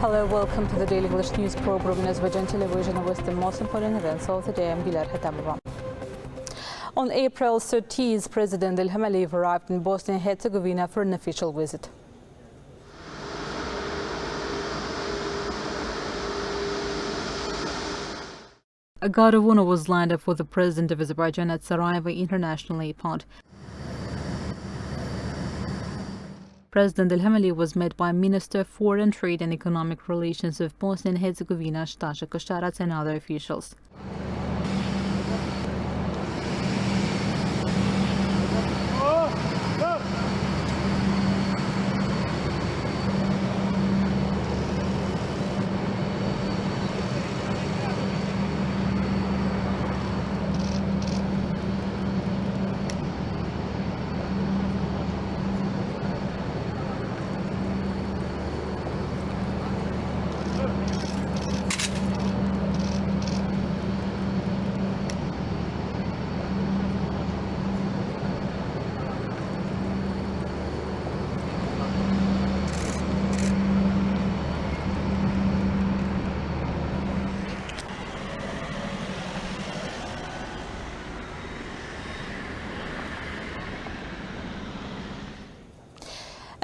Hello, welcome to the Daily English News program in Azərbaycan Televiziya with the most important events of the day. I'm Gülər Hətamova. On April 30th, President İlham arrived in Bosnia and Herzegovina for an official visit. A guard of honor was lined up for the President of Azerbaijan at Sarajevo International Airport. President İlham was met by Minister of Foreign Trade and Economic Relations of Bosnia and Herzegovina, Staša Košarac, and other officials.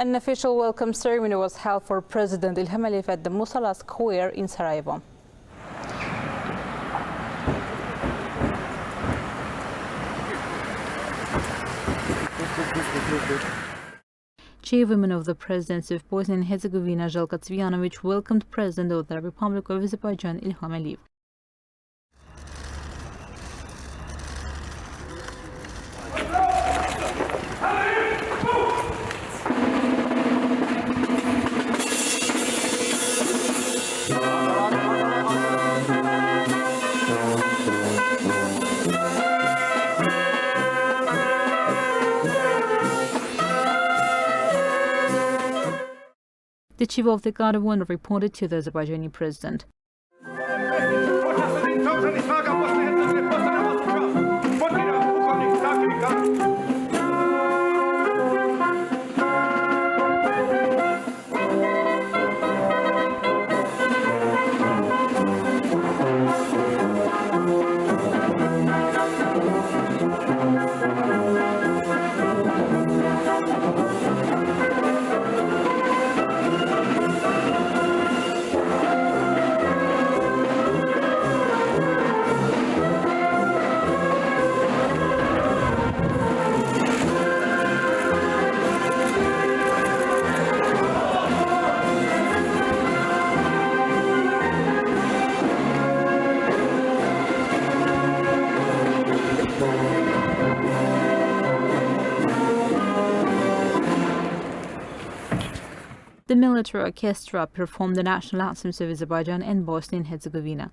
An official welcome ceremony was held for President İlham at the Musalla Square in Sarajevo. Chairwoman of the Presidency of Bosnia and Herzegovina, Željka Cvijanović, welcomed President of the Republic of Azerbaijan, İlham. The chief of the Guard of Honor reported to the Azerbaijani president. The military orchestra performed the national anthems of Azerbaijan and Bosnia and Herzegovina.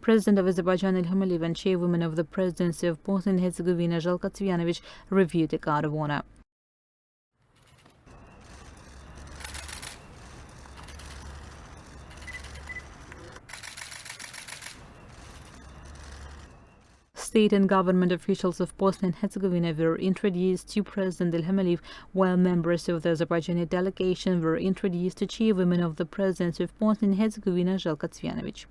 President of Azerbaijan Ilham Aliyev and Chairwoman of the Presidency of Bosnia and Herzegovina Željka Cvijanović reviewed the guard of honor. State and government officials of Bosnia and Herzegovina were introduced to President Ilham Aliyev, while members of the Azerbaijani delegation were introduced to Chairwoman of the Presidency of Bosnia and Herzegovina Željka Cvijanović.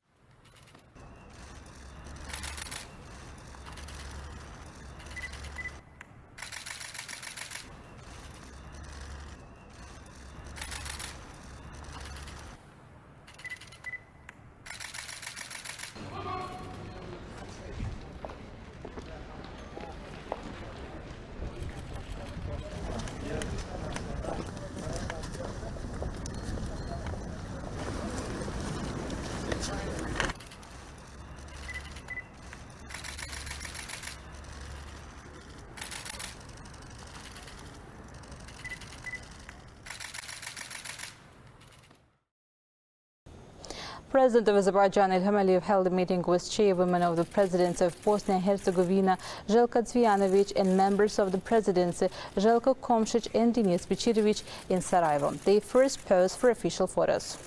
President of Azerbaijan Ilham Aliyev held a meeting with Chairwoman of the Presidency of Bosnia and Herzegovina Željka Cvijanović and members of the Presidency Željko Komšić and Denis Bećirović in Sarajevo. They first posed for official photos.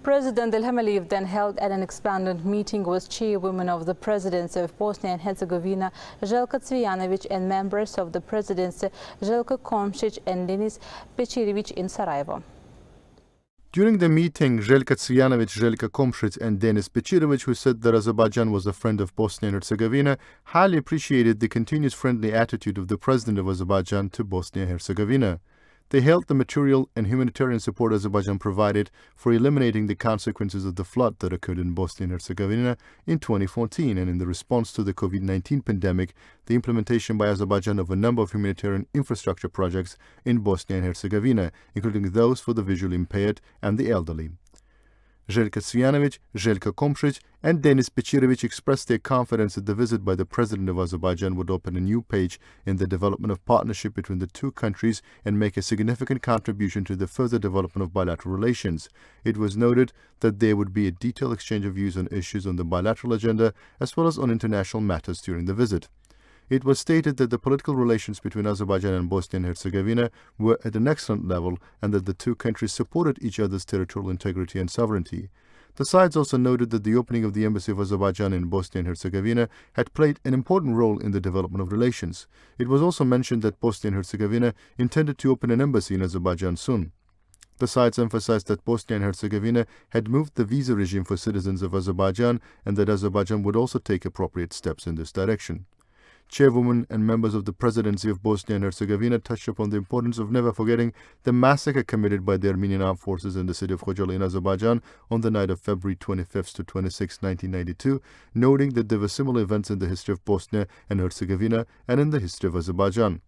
President Ilham Aliyev then held an expanded meeting with Chairwoman of the Presidency of Bosnia and Herzegovina Željka Cvijanović and members of the Presidency Željko Komšić and Denis Bećirović in Sarajevo. During the meeting, Željka Cvijanović, Željka Komšić and Denis Bećirović, who said that Azerbaijan was a friend of Bosnia and Herzegovina, highly appreciated the continuous friendly attitude of the President of Azerbaijan to Bosnia and Herzegovina. They hailed the material and humanitarian support Azerbaijan provided for eliminating the consequences of the flood that occurred in Bosnia and Herzegovina in 2014, and in the response to the COVID-19 pandemic, the implementation by Azerbaijan of a number of humanitarian infrastructure projects in Bosnia and Herzegovina, including those for the visually impaired and the elderly. Željka Cvijanović, Željka Komšić and Denis Bećirović expressed their confidence that the visit by the President of Azerbaijan would open a new page in the development of partnership between the two countries and make a significant contribution to the further development of bilateral relations. It was noted that there would be a detailed exchange of views on issues on the bilateral agenda as well as on international matters during the visit. It was stated that the political relations between Azerbaijan and Bosnia and Herzegovina were at an excellent level and that the two countries supported each other's territorial integrity and sovereignty. The sides also noted that the opening of the Embassy of Azerbaijan in Bosnia and Herzegovina had played an important role in the development of relations. It was also mentioned that Bosnia and Herzegovina intended to open an embassy in Azerbaijan soon. The sides emphasized that Bosnia and Herzegovina had moved the visa regime for citizens of Azerbaijan and that Azerbaijan would also take appropriate steps in this direction. Chairwoman and members of the Presidency of Bosnia and Herzegovina touched upon the importance of never forgetting the massacre committed by the Armenian armed forces in the city of Khojaly in Azerbaijan on the night of February 25 to 26, 1992, noting that there were similar events in the history of Bosnia and Herzegovina and in the history of Azerbaijan.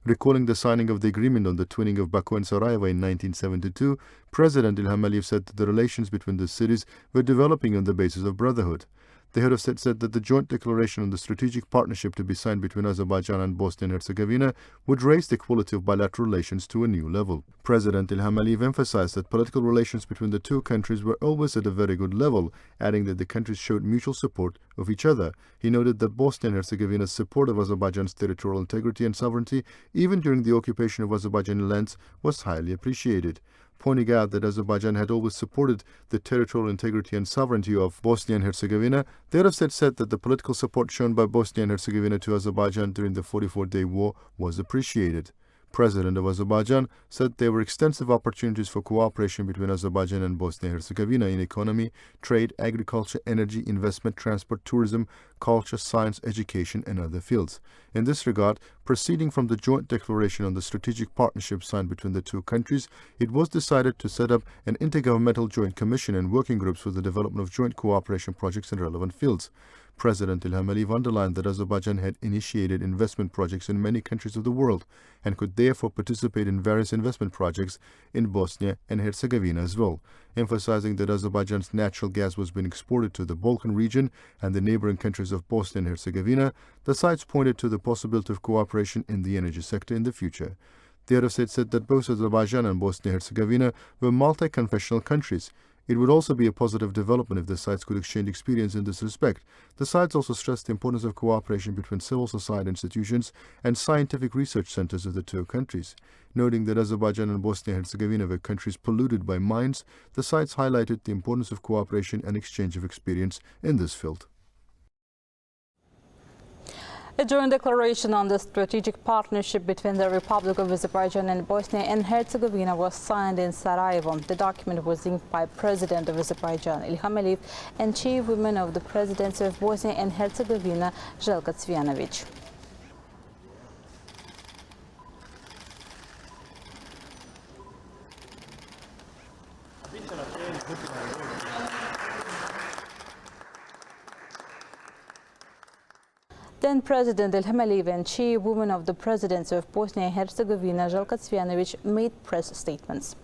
Recalling the signing of the agreement on the twinning of Baku and Sarajevo in 1972, President Ilham Aliyev said that the relations between the cities were developing on the basis of brotherhood. The head of state said that the joint declaration on the strategic partnership to be signed between Azerbaijan and Bosnia and Herzegovina would raise the quality of bilateral relations to a new level. President Ilham Aliyev emphasized that political relations between the two countries were always at a very good level, adding that the countries showed mutual support of each other. He noted that Bosnia and Herzegovina's support of Azerbaijan's territorial integrity and sovereignty, even during the occupation of Azerbaijani lands, was highly appreciated. Pointing out that Azerbaijan had always supported the territorial integrity and sovereignty of Bosnia and Herzegovina, the head of state said that the political support shown by Bosnia and Herzegovina to Azerbaijan during the 44-day war was appreciated. President of Azerbaijan said there were extensive opportunities for cooperation between Azerbaijan and Bosnia and Herzegovina in economy, trade, agriculture, energy, investment, transport, tourism, culture, science, education, and other fields. In this regard, proceeding from the joint declaration on the strategic partnership signed between the two countries, it was decided to set up an intergovernmental joint commission and working groups for the development of joint cooperation projects in relevant fields. President Ilham Aliyev underlined that Azerbaijan had initiated investment projects in many countries of the world and could therefore participate in various investment projects in Bosnia and Herzegovina as well, emphasizing that Azerbaijan's natural gas was being exported to the Balkan region and the neighboring countries of Bosnia and Herzegovina. The sides pointed to the possibility of cooperation in the energy sector in the future. The head of state said that both Azerbaijan and Bosnia and Herzegovina were multi-confessional countries. It would also be a positive development if the sides could exchange experience in this respect. The sides also stressed the importance of cooperation between civil society institutions and scientific research centers of the two countries. Noting that Azerbaijan and Bosnia and Herzegovina were countries polluted by mines, the sides highlighted the importance of cooperation and exchange of experience in this field. A joint declaration on the strategic partnership between the Republic of Azerbaijan and Bosnia and Herzegovina was signed in Sarajevo. The document was inked by President of Azerbaijan, Ilham, and Chairwoman of the Presidency of Bosnia and Herzegovina, Željka Cvijanović. Then President Ilham and Chairwoman of the Presidency of Bosnia and Herzegovina, Željka Cvijanović, made press statements.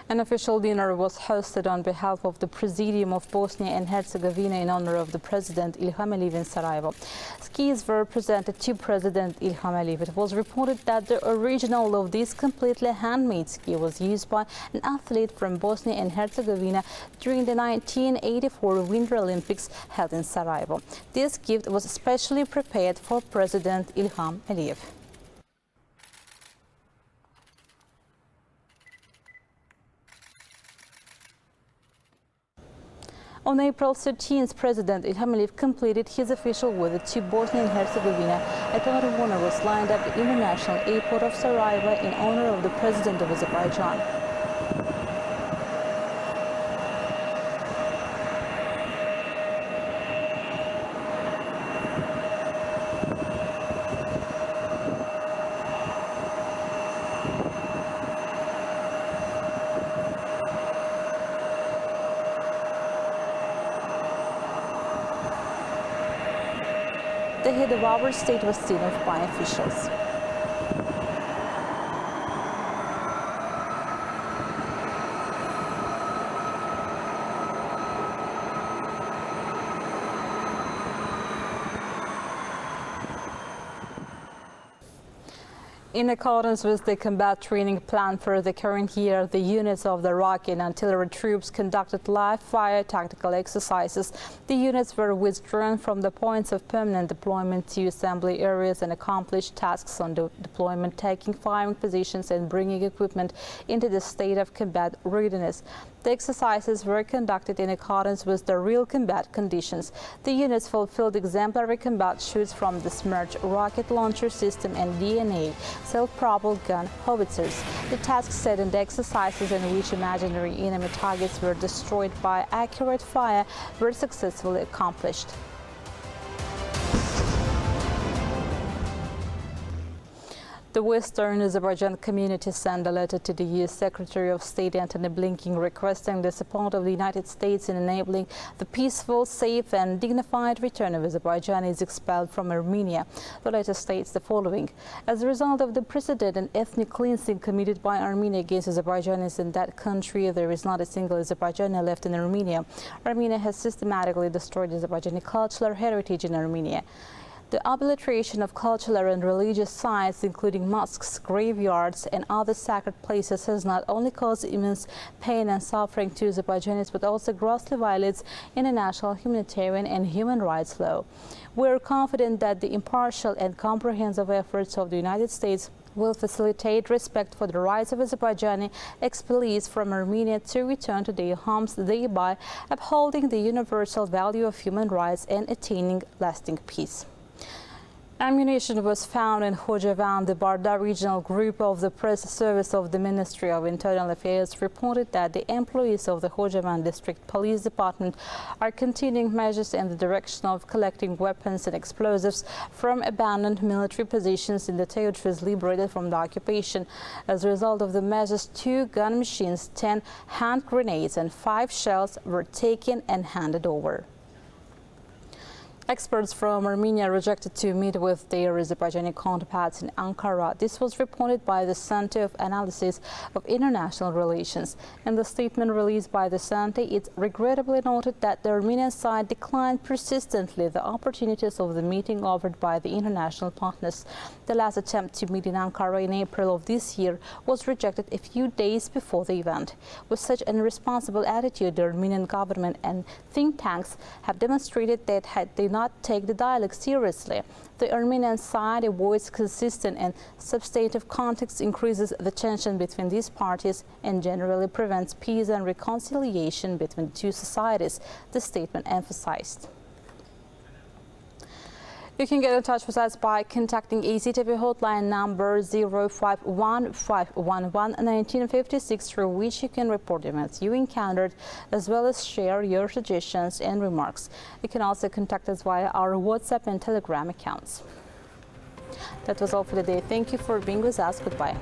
An official dinner was hosted on behalf of the Presidium of Bosnia and Herzegovina in honor of the President Ilham in Sarajevo. Skis were presented to President Ilham. It was reported that the original of this completely handmade ski was used by an athlete from Bosnia and Herzegovina during the 1984 Winter Olympics held in Sarajevo. This gift was specially prepared for President Ilham Aliyev. On April 13th, President Ilham Aliyev completed his official visit to Bosnia and Herzegovina. A tour of honor was lined up at the International Airport of Sarajevo in honor of the President of Azerbaijan. The head of our state was seen off by officials. In accordance with the combat training plan for the current year, the units of the rocket and artillery troops conducted live-fire tactical exercises. The units were withdrawn from the points of permanent deployment to assembly areas and accomplished tasks on the deployment, taking firing positions and bringing equipment into the state of combat readiness. The exercises were conducted in accordance with the real combat conditions. The units fulfilled exemplary combat shoots from the Smerch rocket launcher system and DNA self-propelled gun howitzers. The tasks set in the exercises in which imaginary enemy targets were destroyed by accurate fire were successfully accomplished. The Western Azerbaijan community sent a letter to the U.S. Secretary of State Antony Blinken requesting the support of the United States in enabling the peaceful, safe and dignified return of Azerbaijanis expelled from Armenia. The letter states the following: as a result of the precedent and ethnic cleansing committed by Armenia against Azerbaijanis in that country, there is not a single Azerbaijani left in Armenia. Armenia has systematically destroyed Azerbaijani cultural heritage in Armenia. The obliteration of cultural and religious sites, including mosques, graveyards, and other sacred places, has not only caused immense pain and suffering to Azerbaijanis, but also grossly violates international humanitarian and human rights law. We are confident that the impartial and comprehensive efforts of the United States will facilitate respect for the rights of Azerbaijani expellees from Armenia to return to their homes, thereby upholding the universal value of human rights and attaining lasting peace. Ammunition was found in Hocavan. The Barda Regional Group of the Press Service of the Ministry of Internal Affairs reported that the employees of the Hocavan District Police Department are continuing measures in the direction of collecting weapons and explosives from abandoned military positions in the territories liberated from the occupation. As a result of the measures, 2 gun machines, 10 hand grenades and 5 shells were taken and handed over. Experts from Armenia rejected to meet with their Azerbaijani counterparts in Ankara. This was reported by the Center of Analysis of International Relations. In the statement released by the Center, it regrettably noted that the Armenian side declined persistently the opportunities of the meeting offered by the international partners. The last attempt to meet in Ankara in April of this year was rejected a few days before the event. With such an irresponsible attitude, the Armenian government and think tanks have demonstrated that had they not take the dialogue seriously, the Armenian side avoids consistent and substantive context, increases the tension between these parties, and generally prevents peace and reconciliation between the two societies, the statement emphasized. You can get in touch with us by contacting AzTV hotline number 051-511-1956, through which you can report events you encountered as well as share your suggestions and remarks. You can also contact us via our WhatsApp and Telegram accounts. That was all for the day. Thank you for being with us. Goodbye.